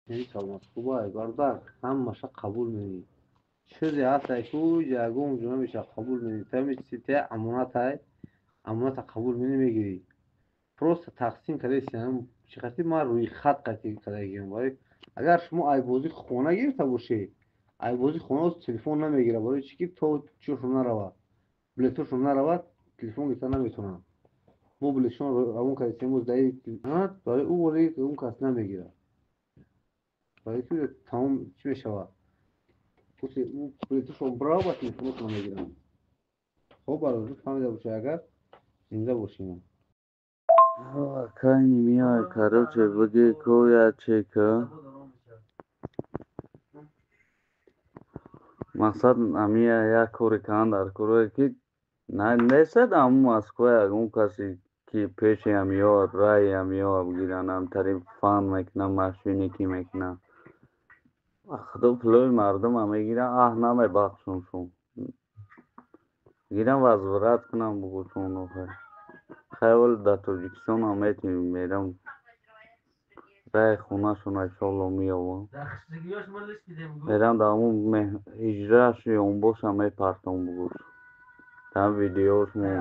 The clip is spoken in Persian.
نمیتوانست خوبه برادر همشه قبول می‌کنی چیزی هست که جاگون جو نمیشه قبول می‌کنی تا امانت قبول نمی‌گیری просто تقسیم کردی چقدر ما روی خط قطعی کردیم ولی اگر شما ایبوزی خونه گرفته باشی ایبوزی خونه از تلفن نمیگیره برای چی که تو چوشون نرود بلوتوث نرود تلفن گرفته نمیتونن ما بلوتوث اون کسی موز دایی برای او ولی اون کس نمیگیره برای که تمام چی میشود کسی اون بلوتوث برا با تلفن نمیگیره خب برای فهمیده باشه اگر زنده باشیم Крайне милая, короче, выги коя чека. Мақсад амия як кори кан дар корое ки несад аму Москва он касе ки пеши амиёд рай амиёд гиранам тари фан мекунам машиники мекунам худо пулои мардума мегирам намебахшоншон гирам возврат кунам бугушон охир хайвал дар Тоҷикистонам метавоним мерам рай хонашона иншолло меёвам мерам дар ҳамон ҳиҷрашу ёнбошам мепартам бугуш там видеошмо